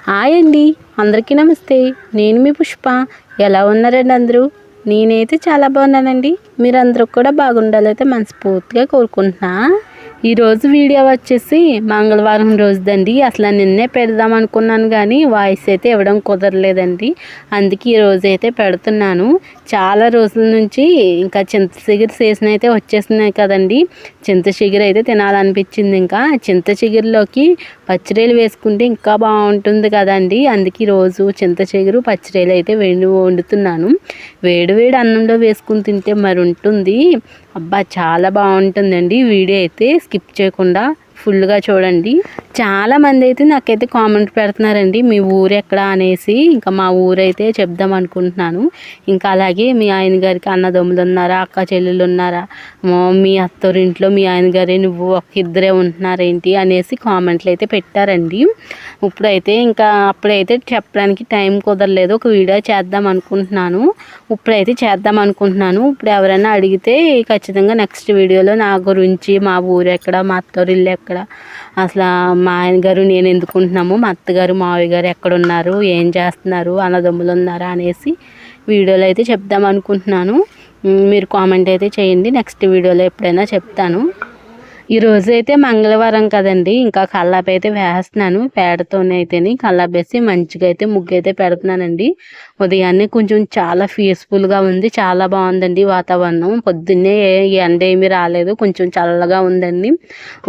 Hi అండి, అందరికీ నమస్తే. నేను మీ పుష్ప. ఎలా ఉన్నారండి అందరూ? నేనైతే చాలా బాగున్నానండి. మీరందరూ కూడా బాగుండాలైతే మనస్ఫూర్తిగా కోరుకుంటున్నా. ఈరోజు వీడియో వచ్చేసి మంగళవారం రోజుదండి. అసలు నిన్నే పెడదాం అనుకున్నాను కానీ వాయిస్ అయితే ఇవ్వడం కుదరలేదండి. అందుకే ఈరోజు అయితే పెడుతున్నాను. చాలా రోజుల నుంచి ఇంకా చింత సీజన్ అయితే వచ్చేస్తున్నాయి కదండి. చింత చిగురు అయితే తినాలనిపించింది. ఇంకా చింత చిగురులోకి పచ్చిరేలు వేసుకుంటే ఇంకా బాగుంటుంది కదండి. అందుకే ఈరోజు చింత చిగురు పచ్చిరేలు అయితే వండుతున్నాను. వేడి వేడి అన్నంలో వేసుకుని తింటే మరి ఉంటుంది. అబ్బా చాలా బాగుంటుందండి. వీడియో అయితే స్కిప్ చేయకుండా ఫుల్గా చూడండి. చాలామంది అయితే నాకైతే కామెంట్ పెడుతున్నారండి మీ ఊరు ఎక్కడ అనేసి. ఇంకా మా ఊరైతే చెప్దాం అనుకుంటున్నాను. ఇంకా అలాగే మీ ఆయన గారికి అన్నదమ్ములు ఉన్నారా, అక్క చెల్లెలు ఉన్నారా, మీ అత్తోరింట్లో మీ ఆయన గారి నువ్వు ఇద్దరే ఉంటున్నారేంటి అనేసి కామెంట్లు అయితే పెట్టారండి. ఇప్పుడైతే ఇంకా అప్పుడైతే చెప్పడానికి టైం కుదరలేదు. ఒక వీడియో చేద్దాం అనుకుంటున్నాను. ఇప్పుడు ఎవరైనా అడిగితే ఖచ్చితంగా నెక్స్ట్ వీడియోలో నా గురించి, మా ఊరు ఎక్కడ, మా అత్తోరిల్లు ఎక్కడ, అసలు మా ఆయన గారు నేను ఎందుకుంటున్నాము, మా అత్తగారు మావయ్య గారు ఎక్కడున్నారు, ఏం చేస్తున్నారు, అన్నదమ్ములు ఉన్నారా అనేసి వీడియోలో అయితే చెప్దాం అనుకుంటున్నాను. మీరు కామెంట్ అయితే చేయండి. నెక్స్ట్ వీడియోలో ఎప్పుడైనా చెప్తాను. ఈరోజు అయితే మంగళవారం కదండి. ఇంకా కల్లాపి అయితే వేస్తున్నాను. పేడతోనే అయితేని కల్లాపేసి మంచిగా అయితే ముగ్గు అయితే పెడుతున్నానండి. ఉదయాన్నే కొంచెం చాలా పీస్ఫుల్గా ఉంది. చాలా బాగుందండి వాతావరణం. పొద్దున్నే ఎండ ఏమీ రాలేదు, కొంచెం చల్లగా ఉందండి.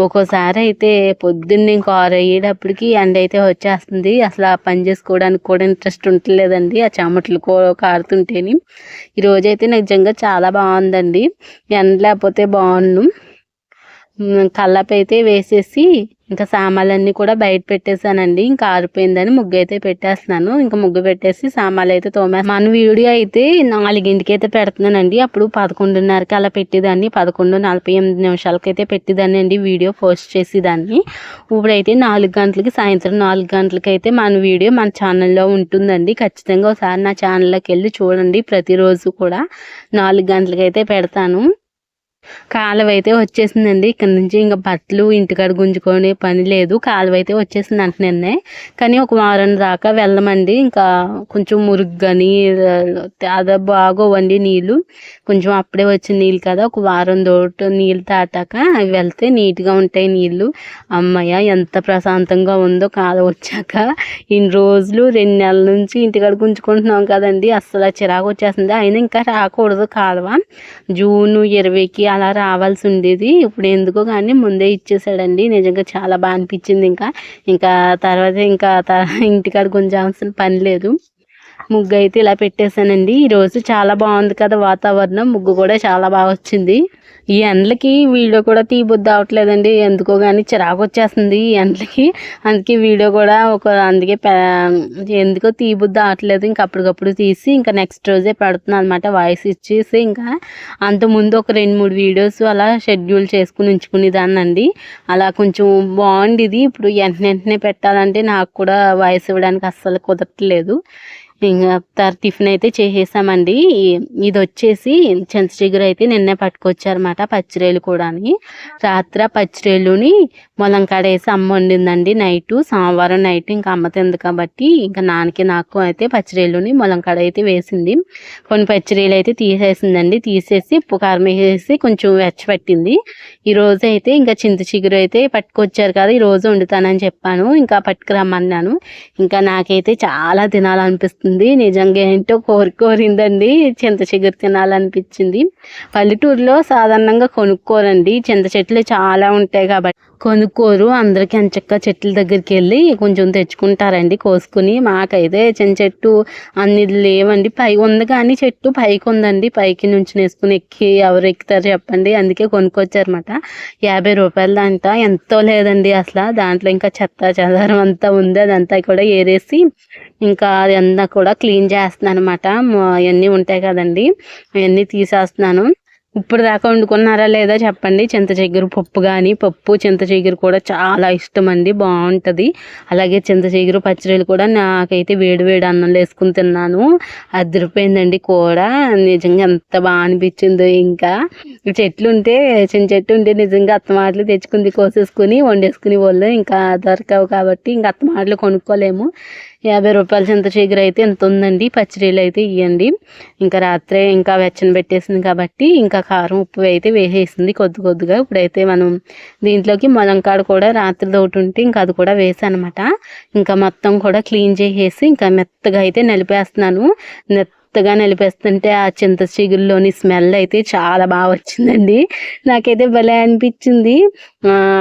ఒక్కోసారి అయితే పొద్దున్నే ఇంకా 6 అయ్యేటప్పటికి ఎండ అయితే వచ్చేస్తుంది. అసలు ఆ పని చేసుకోవడానికి కూడా ఇంట్రెస్ట్ ఉండలేదండి, ఆ చెమటలు కారుతుంటేని. ఈరోజైతే నిజంగా చాలా బాగుందండి. ఎండ లేకపోతే బాగుండు. కల్లాపి అయితే వేసేసి ఇంకా సామాన్లన్నీ కూడా బయట పెట్టేశానండి. ఇంకా ఆరిపోయిందని ముగ్గు అయితే పెట్టేస్తున్నాను. ఇంకా ముగ్గు పెట్టేసి సామాన్లు అయితే మన వీడియో అయితే 4కి అయితే పెడుతున్నానండి. అప్పుడు 11:30కి అలా పెట్టేదాన్ని, 11:48 అయితే పెట్టేదాన్ని అండి వీడియో పోస్ట్ చేసేదాన్ని. ఇప్పుడైతే 4 గంటలకి, సాయంత్రం 4 గంటలకి అయితే మన వీడియో మన ఛానల్లో ఉంటుందండి. ఖచ్చితంగా ఒకసారి నా ఛానల్లోకి వెళ్ళి చూడండి. ప్రతిరోజు కూడా 4 గంటలకి అయితే పెడతాను. కాలువ అయితే వచ్చేసిందండి. ఇక్కడ నుంచి ఇంకా బట్టలు ఇంటికాడ గుంజుకునే పని లేదు. కాలువ అయితే వచ్చేసింది అంటున్నానే. కానీ ఒక వారం దాకా వెళ్ళమండి. ఇంకా కొంచెం మురుగ్గాని అదే బాగోవండి నీళ్ళు. కొంచెం అప్పుడే వచ్చిన నీళ్ళు కదా, ఒక వారం తోట నీళ్ళు తాటాక వెళ్తే నీట్గా ఉంటాయి నీళ్ళు. అమ్మయ్య ఎంత ప్రశాంతంగా ఉందో కాలువ వచ్చాక. ఇన్ని రోజులు 2 నెలల నుంచి ఇంటికాడ గుంజుకుంటున్నాం కదండి, అస్సలు చిరాకు వచ్చేస్తుంది. అయినా ఇంకా రాకూడదు కాలువ. జూన్ 20కి అలా రావాల్సి ఉండేది. ఇప్పుడు ఎందుకో కానీ ముందే ఇచ్చేసాడండి. నిజంగా చాలా బాగా అనిపించింది. ఇంకా తర్వాత ఇంటికాడ గుంజాల్సిన పని లేదు. ముగ్గు అయితే ఇలా పెట్టేశానండి. ఈరోజు చాలా బాగుంది కదా వాతావరణం. ముగ్గు కూడా చాలా బాగా వచ్చింది. ఈ ఎండలకి వీడియో కూడా తీయబుద్ధి అవట్లేదండి. ఎందుకో కానీ చిరాకు వచ్చేస్తుంది ఈ ఎండలకి. అందుకే వీడియో కూడా ఎందుకో తీయబుద్ధి అవట్లేదు. ఇంకా అప్పటికప్పుడు తీసి ఇంకా నెక్స్ట్ రోజే పెడుతున్నాను అనమాట, వాయిస్ ఇచ్చేసి. ఇంకా అంతకుముందు ఒక 2-3 వీడియోస్ అలా షెడ్యూల్ చేసుకుని ఉంచుకునేదాన్ని అండి. అలా కొంచెం బాగుండేది. ఇప్పుడు వెంటనే పెట్టాలంటే నాకు కూడా వాయిస్ ఇవ్వడానికి అస్సలు కుదరట్లేదు. ఇంకా టిఫిన్ అయితే చేసేసామండి. ఇది వచ్చేసి చింత చిగురు అయితే నిన్నే పట్టుకొచ్చారన్నమాట, పచ్చిరేలు కూడా. రాత్రి పచ్చిరేలుని ములంకాడ వేసి అమ్మ వండిందండి సోమవారం నైట్. ఇంకా అమ్మ తింది కాబట్టి ఇంకా నాకు అయితే పచ్చిరేలుని ములంకాడ అయితే వేసింది. కొన్ని పచ్చిరేలు అయితే తీసేసిందండి. తీసేసి ఉప్పు కారం వేసి కొంచెం వెచ్చపట్టింది. ఈరోజు అయితే ఇంకా చింత చిగురు అయితే పట్టుకొచ్చారు కదా, ఈరోజు వండుతానని చెప్పాను. ఇంకా పట్టుకురమ్మన్నాను. ఇంకా నాకైతే చాలా తినాలనిపిస్తుంది. నిజంగా ఏంటో కోరిందండి, చింత చిగురు తినాలనిపించింది. పల్లెటూరులో సాధారణంగా కొనుక్కోరండి, చింత చెట్లు చాలా ఉంటాయి కాబట్టి కొనుక్కోరు. అందరికీ ఎంచక్క చెట్ల దగ్గరికి వెళ్ళి కొంచెం తెచ్చుకుంటారండి కోసుకుని. మాకైతే చింత చెట్టు అన్ని లేవండి. పై ఉంది కానీ చెట్టు పైకి ఉందండి. పైకి నుంచి వేసుకుని ఎవరు ఎక్కుతారు చెప్పండి. అందుకే కొనుక్కొచ్చారన్నమాట. 50 రూపాయలదంట. ఎంతో లేదండి అసలు. దాంట్లో ఇంకా చెత్త చెదారం అంతా ఉంది. అదంతా కూడా ఏరేసి ఇంకా అదంతా కూడా క్లీన్ చేస్తున్నాను అనమాట. అవన్నీ ఉంటాయి కదండి, అవన్నీ తీసేస్తున్నాను. ఇప్పుడు దాకా వండుకున్నారా లేదా చెప్పండి. చింత చిగురు పప్పు కానీ, పప్పు చింత చిగురు కూడా చాలా ఇష్టం అండి, బాగుంటుంది. అలాగే చింత చిగురు పచ్చడిలు కూడా నాకైతే వేడి వేడి అన్నంలో వేసుకుని తిన్నాను. అదిరిపోయిందండి కూర. నిజంగా ఎంత బాగా అనిపించిందో. ఇంకా చెట్లు ఉంటే, చిన్న చెట్టు ఉంటే నిజంగా అత్తమాటలు తెచ్చుకుంది కోసేసుకుని వండేసుకుని వాళ్ళు. ఇంకా దొరకవు కాబట్టి ఇంకా అత్తమాటలు కొనుక్కోలేము. 50 రూపాయల చింత చిగురు అయితే ఎంత ఉందండి. పచ్చడిలు అయితే ఇవ్వండి. ఇంకా రాత్రే ఇంకా వెచ్చని పెట్టేసింది కాబట్టి ఇంకా కారం ఉప్పు అయితే వేసేసింది కొద్ది కొద్దిగా. ఇప్పుడైతే మనం దీంట్లోకి ములంకాడ కూడా రాత్రిది ఒకటి ఉంటే ఇంకా అది కూడా వేసానమాట. ఇంకా మొత్తం కూడా క్లీన్ చేసేసి ఇంకా మెత్తగా అయితే నలిపేస్తున్నాను. మెత్తగా నలిపేస్తుంటే ఆ చింత చిగురులోని స్మెల్ అయితే చాలా బాగా వచ్చిందండి. నాకైతే భలే అనిపించింది.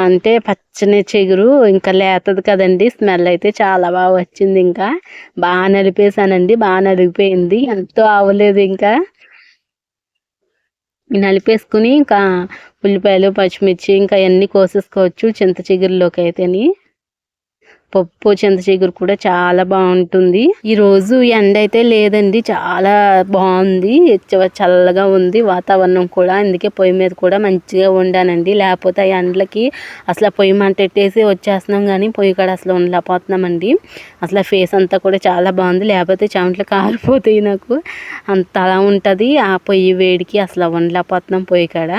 అంటే పచ్చని చిగురు ఇంకా లేతది కదండి, స్మెల్ అయితే చాలా బాగా వచ్చింది. ఇంకా బాగా నలిపేసానండి, బాగా నలిగిపోయింది, ఎంతో అవ్వలేదు. ఇంకా నలిపేసుకుని ఇంకా ఉల్లిపాయలు పచ్చిమిర్చి ఇంకా అన్నీ కోసేసుకోవచ్చు చింత చిగురులోకి అయితేని. పప్పు చింత చిగురు కూడా చాలా బాగుంటుంది. ఈరోజు ఎండ అయితే లేదండి, చాలా బాగుంది, చల్లగా ఉంది వాతావరణం కూడా. అందుకే పొయ్యి మీద కూడా మంచిగా వండానండి. లేకపోతే ఆ ఎండలకి అసలు పొయ్యి మంట పెట్టేసి వచ్చేస్తున్నాం కానీ పొయ్యి కాడ అసలు ఉండలేకపోతున్నామండి. అసలు ఫేస్ అంతా కూడా చాలా బాగుంది, లేకపోతే చెమటలు కారిపోతాయి నాకు, అంత అలా ఉంటుంది. ఆ పొయ్యి వేడికి అసలు ఉండలేకపోతున్నాం పొయ్యి కాడ.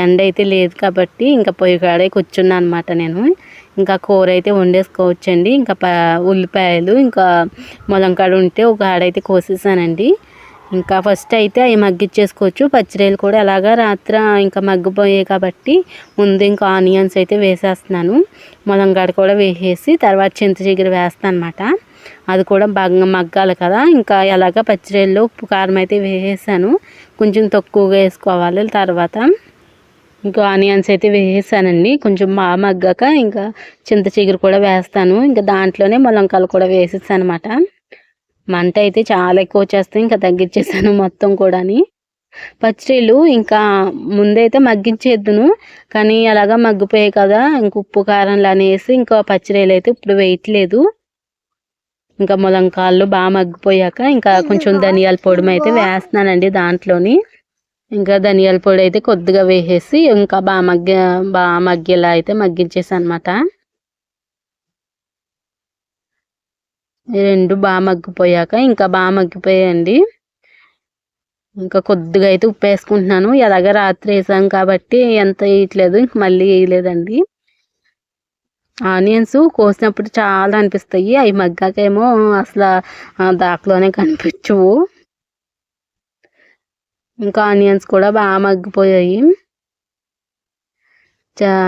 ఎండ అయితే లేదు కాబట్టి ఇంకా పొయ్యి కాడే కూర్చున్నాను అనమాట నేను. ఇంకా కూర అయితే వండేసుకోవచ్చండి. ఇంకా ఉల్లిపాయలు ఇంకా ములంకాడ ఉంటే ఒక ఆడైతే కోసేసానండి. ఇంకా ఫస్ట్ అయితే అవి మగ్గిచ్చేసుకోవచ్చు. పచ్చిరొయ్యలు కూడా అలాగా రాత్రి ఇంకా మగ్గిపోయాయి కాబట్టి ముందు ఇంకా ఆనియన్స్ అయితే వేసేస్తున్నాను. ములంకాడ కూడా వేసేసి తర్వాత చింత చిగురు వేస్తాను అనమాట. అది కూడా బాగా మగ్గాలి కదా. ఇంకా ఎలాగ పచ్చిరొయ్యలు ఉప్పు కారం అయితే వేసేసాను, కొంచెం తక్కువగా వేసుకోవాలి. తర్వాత ఇంకా ఆనియన్స్ అయితే వేసేసానండి. కొంచెం బాగా మగ్గాక ఇంకా చింత చిగురు కూడా వేస్తాను. ఇంకా దాంట్లోనే ములంకాయలు కూడా వేసేసాను అనమాట. మంట అయితే చాలా ఎక్కువ వచ్చేస్తాయి, ఇంకా తగ్గించేసాను మొత్తం కూడాని. పచ్చడిలు ఇంకా ముందైతే మగ్గించేద్దును కానీ అలాగా మగ్గిపోయాయి కదా, ఇంక ఉప్పు కారం అనేసి ఇంకా పచ్చడిలు అయితే ఇప్పుడు వేయట్లేదు. ఇంకా ములంకాయలు బాగా మగ్గిపోయాక ఇంకా కొంచెం ధనియాల పొడి అయితే వేస్తున్నానండి దాంట్లోని. ఇంకా ధనియాల పొడి అయితే కొద్దిగా వేసేసి ఇంకా బాగా మగ్గేలా అయితే మగ్గించేసాను అనమాట. ఈ రెండు బాగా మగ్గిపోయాక ఇంకా బాగా మగ్గిపోయాయండి. ఇంకా కొద్దిగా అయితే ఉప్పు వేసుకుంటున్నాను. ఎలాగ రాత్రి వేసాం కాబట్టి ఎంత వేయట్లేదు, ఇంక మళ్ళీ వేయలేదండి. ఆనియన్స్ కోసినప్పుడు చాలా అనిపిస్తాయి, అవి మగ్గాకేమో అసలు దాకలోనే కనిపించవు. ఇంకా ఆనియన్స్ కూడా బాగా మగ్గిపోయాయి.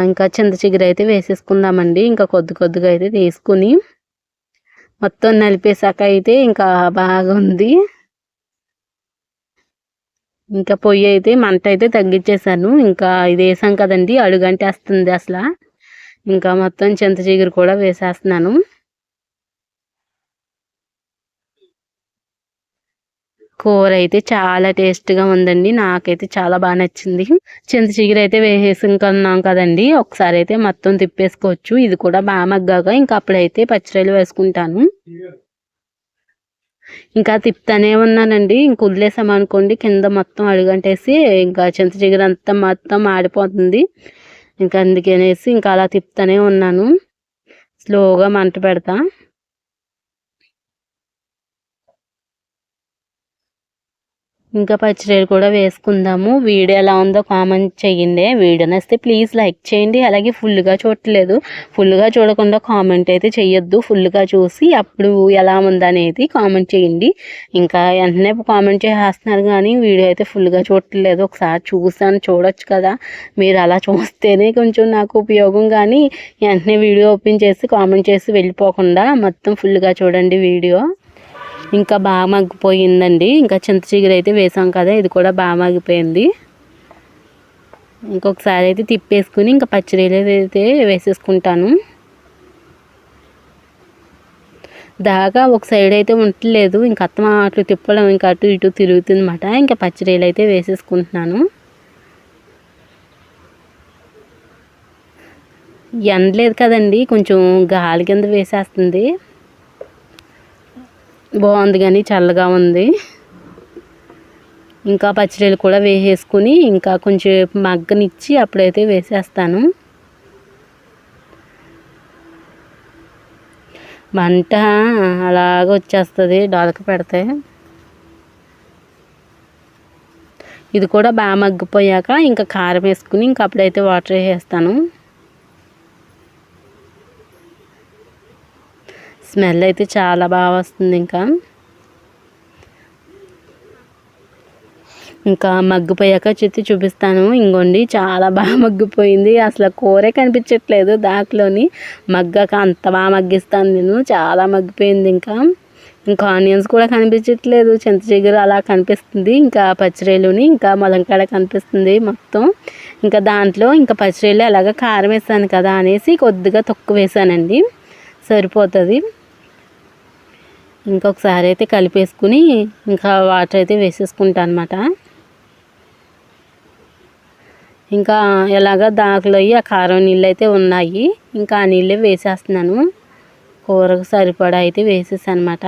ఇంకా చింత చిగురు అయితే వేసేసుకుందామండి. ఇంకా కొద్దిగా అయితే తీసుకుని మొత్తం నలిపేసాక అయితే ఇంకా బాగా ఉంది. ఇంకా పొయ్యి అయితే మంట అయితే తగ్గించేసాను. ఇంకా ఇది వేసాం కదండి, అడుగంటేస్తుంది అసలు. ఇంకా మొత్తం చింత చిగురు కూడా వేసేస్తున్నాను. కూర అయితే చాలా టేస్ట్గా ఉందండి, నాకైతే చాలా బాగా నచ్చింది. చింత చిగురు అయితే వేసేసుకున్నాం కదండి, ఒకసారి అయితే మొత్తం తిప్పేసుకోవచ్చు. ఇది కూడా బాగా మగ్గాక ఇంకా అప్పుడైతే పచ్చిరొయ్యలు వేసుకుంటాను. ఇంకా తిప్పుతానే ఉన్నానండి. ఇంక వదిలేసామనుకోండి కింద మొత్తం అడుగంటేసి ఇంకా చింత చిగురు అంతా మొత్తం ఆడిపోతుంది. ఇంకా అందుకనేసి ఇంకా అలా తిప్పుతానే ఉన్నాను, స్లోగా మంట పెడతా. ఇంకా పచ్చిరొయ్యలు కూడా వేసుకుందాము. వీడియో ఎలా ఉందో కామెంట్ చేయండి. వీడియో నచ్చితే ప్లీజ్ లైక్ చేయండి. అలాగే ఫుల్గా చూడట్లేదు, ఫుల్గా చూడకుండా కామెంట్ అయితే చేయొద్దు. ఫుల్గా చూసి అప్పుడు ఎలా ఉందనేది కామెంట్ చేయండి. ఇంకా వెంటనే కామెంట్ చేసేస్తున్నారు కానీ వీడియో అయితే ఫుల్గా చూడట్లేదు. ఒకసారి చూడొచ్చు కదా, మీరు అలా చూస్తేనే కొంచెం నాకు ఉపయోగం. కానీ వెంటనే వీడియో ఓపెన్ చేసి కామెంట్ చేసి వెళ్ళిపోకుండా మొత్తం ఫుల్గా చూడండి వీడియో. ఇంకా బాగా మగ్గిపోయిందండి. ఇంకా చింత చిగురు అయితే వేసాం కదా, ఇది కూడా బాగా మగ్గిపోయింది. ఇంకొకసారి అయితే తిప్పేసుకుని ఇంకా పచ్చిరొయ్యలు అయితే వేసేసుకుంటాను. దాకా ఒక సైడ్ అయితే ఉండలేదు, ఇంకా అత్తమ అట్లు తిప్పడం ఇంకా అటు ఇటు తిరుగుతుంది అన్నమాట. ఇంకా పచ్చిరొయ్యలు అయితే వేసేసుకుంటున్నాను. ఎండలేదు కదండి, కొంచెం గాలి కింద వేసేస్తుంది, బాగుంది కానీ చల్లగా ఉంది. ఇంకా పచ్చిరొయ్యలు కూడా వేసేసుకుని ఇంకా కొంచెం మగ్గనిచ్చి అప్పుడైతే వేసేస్తాను. మంట అలాగ వచ్చేస్తుంది డొలక పెడితే. ఇది కూడా బాగా మగ్గిపోయాక ఇంకా కారం వేసుకుని ఇంకా అప్పుడైతే వాటర్ వేసేస్తాను. స్మెల్ అయితే చాలా బాగా వస్తుంది. ఇంకా మగ్గిపోయాక చూపిస్తాను. ఇంకోండి చాలా బాగా మగ్గిపోయింది. అసలు కూరే కనిపించట్లేదు దాంట్లోని. మగ్గాక అంత బాగా మగ్గిస్తాను నేను. చాలా మగ్గిపోయింది. ఇంకా ఆనియన్స్ కూడా కనిపించట్లేదు. చింతచిగురు అలా కనిపిస్తుంది. ఇంకా పచ్చిరొయ్యలుని ఇంకా ములంకాడ కనిపిస్తుంది మొత్తం. ఇంకా దాంట్లో ఇంకా పచ్చిరొయ్యలు అలాగ కారం వేసాను కదా అనేసి కొద్దిగా తక్కువ వేసానండి, సరిపోతుంది. ఇంకొకసారి అయితే కలిపేసుకుని ఇంకా వాటర్ అయితే వేసేసుకుంటాను అన్నమాట. ఇంకా ఎలాగ దాంట్లో ఆ కారం నీళ్ళు అయితే ఉన్నాయి. ఇంకా ఆ నీళ్ళే వేసేస్తున్నాను. కూరకు సరిపడా అయితే వేసేసాను అన్నమాట.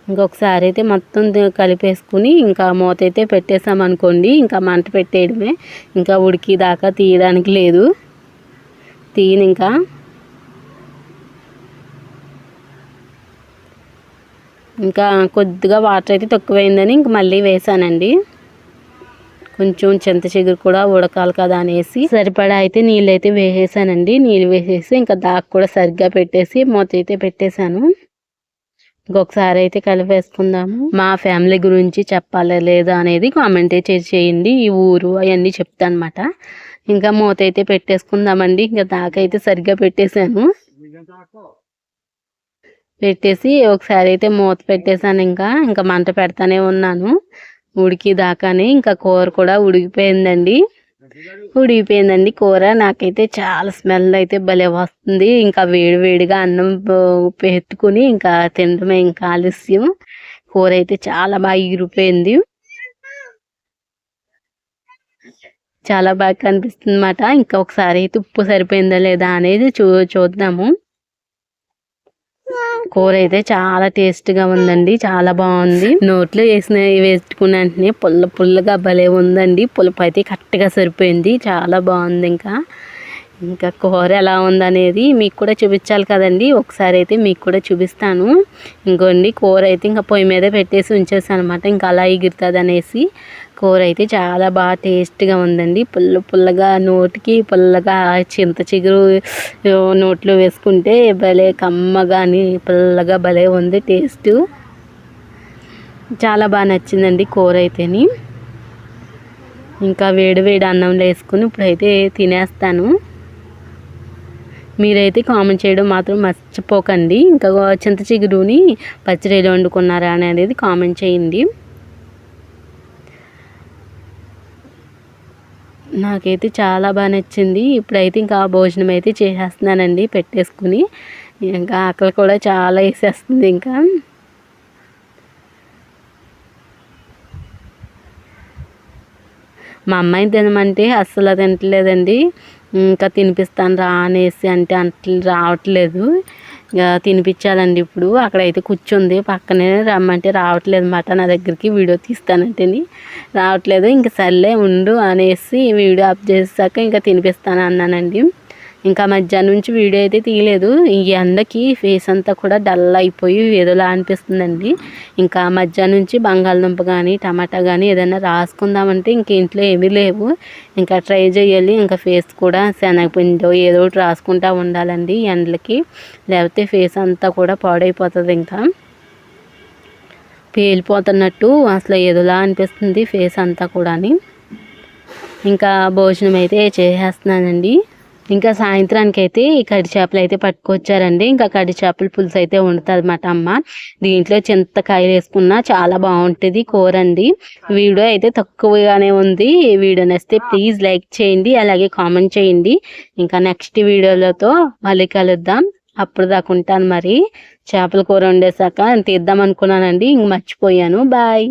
ఇంకొకసారి అయితే మొత్తం కలిపేసుకుని ఇంకా మూత అయితే పెట్టేసామనుకోండి, ఇంకా మంట పెట్టేయడమే. ఇంకా ఉడికి దాకా తీయడానికి లేదు, తీయను. ఇంకా కొద్దిగా వాటర్ అయితే తక్కువైందని ఇంక మళ్ళీ వేసానండి. కొంచెం చింతచిగురు కూడా ఉడకాలి కదా అనేసి సరిపడా అయితే నీళ్ళు అయితే వేసేసానండి. నీళ్ళు వేసేసి ఇంకా దాకా కూడా సరిగ్గా పెట్టేసి మూత అయితే పెట్టేశాను. ఇంకొకసారి అయితే కలిపేసుకుందాము. మా ఫ్యామిలీ గురించి చెప్పాలా లేదా అనేది కామెంట్ చేయండి. ఈ ఊరు అవన్నీ చెప్తాను అన్నమాట. ఇంకా మూత అయితే పెట్టేసుకుందామండి. ఇంకా దాకైతే సరిగ్గా పెట్టేశాను. పెట్టేసి ఒకసారి అయితే మూత పెట్టేశాను. ఇంకా మంట పెడతానే ఉన్నాను ఉడికి దాకానే. ఇంకా కూర కూడా ఉడికిపోయిందండి కూర. నాకైతే చాలా స్మెల్ అయితే భలే వస్తుంది. ఇంకా వేడివేడిగా అన్నం పెట్టుకుని ఇంకా తినడమే ఇంకా ఆలస్యం. కూర అయితే చాలా బాగా ఎగిరిపోయింది, చాలా బాగా కనిపిస్తుంది అన్నమాట. ఇంకా ఒకసారి అయితే ఉప్పు సరిపోయిందా లేదా అనేది చూద్దాము. కూర అయితే చాలా టేస్ట్గా ఉందండి, చాలా బాగుంది. నోట్లో వేసుకున్న వెంటనే పుల్లగా భలే ఉందండి. పులుపు అయితే కరెక్ట్గా సరిపోయింది, చాలా బాగుంది. ఇంకా కూర ఎలా ఉందనేది మీకు కూడా చూపించాలి కదండి. ఒకసారి అయితే మీకు కూడా చూపిస్తాను. ఇంకోండి కూర అయితే ఇంకా పొయ్యి మీద పెట్టేసి ఉంచేసాను అనమాట. ఇంకా అలా ఎగురుతుంది అనేసి. కూర అయితే చాలా బాగా టేస్ట్గా ఉందండి. పుల్లగా నోటికి పుల్లగా చింతచిగురు నోట్లో వేసుకుంటే భలే కమ్మగాని పుల్లగా భలే ఉంది టేస్ట్. చాలా బాగా నచ్చిందండి కూర అయితేని. ఇంకా వేడి అన్నంలో వేసుకుని ఇప్పుడైతే తినేస్తాను. మీరైతే కామెంట్ చేయడం మాత్రం మర్చిపోకండి. ఇంకా చింతచిగురుని పచ్చిరొయ్యలు వండుకున్నారా అనేది కామెంట్ చేయండి. నాకైతే చాలా బాగా నచ్చింది. ఇప్పుడైతే ఇంకా భోజనం అయితే చేసేస్తున్నానండి పెట్టేసుకుని. ఇంకా ఆకలి కూడా చాలా వేసేస్తుంది. మా అమ్మాయిని తినమంటే అస్సలు తినట్లేదండి. ఇంకా తినిపిస్తాను రా అనేసి అంటే రావట్లేదు. ఇంకా తినిపించాలండి. ఇప్పుడు అక్కడైతే కూర్చుంది పక్కనే, రమ్మంటే రావట్లేదు అన్నమాట నా దగ్గరికి. వీడియో తీస్తానంటేని రావట్లేదు. ఇంకా సర్లే ఉండు అనేసి వీడియో ఆఫ్ చేసాక ఇంకా తినిపిస్తాను అన్నానండి. ఇంకా మధ్యాహ్నం నుంచి వీడియో అయితే తీయలేదు. ఈ ఎండకి ఫేస్ అంతా కూడా డల్ అయిపోయి ఏదోలా అనిపిస్తుందండి. ఇంకా మధ్యాహ్నం నుంచి బంగాళదుంప కానీ టమాటా కానీ ఏదైనా రాసుకుందామంటే ఇంక ఇంట్లో ఏమీ లేవు. ఇంకా ట్రై చేయాలి. ఇంకా ఫేస్ కూడా శనగపిండి ఏదో ఒకటి రాసుకుంటూ ఉండాలండి ఎండలకి, లేకపోతే ఫేస్ అంతా కూడా పాడైపోతుంది. ఇంకా పేలిపోతున్నట్టు అసలు ఏదోలా అనిపిస్తుంది ఫేస్ అంతా కూడా. ఇంకా భోజనం అయితే చేసేస్తున్నానండి. ఇంకా సాయంత్రానికి అయితే ఈ కడి చేపలు అయితే పట్టుకొచ్చారండి. ఇంకా కడి చేపల పులుసు అయితే వండుతుంది అన్నమాట అమ్మ. దీంట్లో చింతకాయలు వేసుకున్నా చాలా బాగుంటుంది కూర అండి. వీడియో అయితే తక్కువగానే ఉంది. వీడియో నచ్చితే ప్లీజ్ లైక్ చేయండి, అలాగే కామెంట్ చేయండి. ఇంకా నెక్స్ట్ వీడియోలతో మళ్ళీ కలుద్దాం. అప్పుడు దాకా ఉంటాను. మరి చేపల కూర వండేసాక తీద్దాం అనుకున్నానండి, ఇంక మర్చిపోయాను. బాయ్.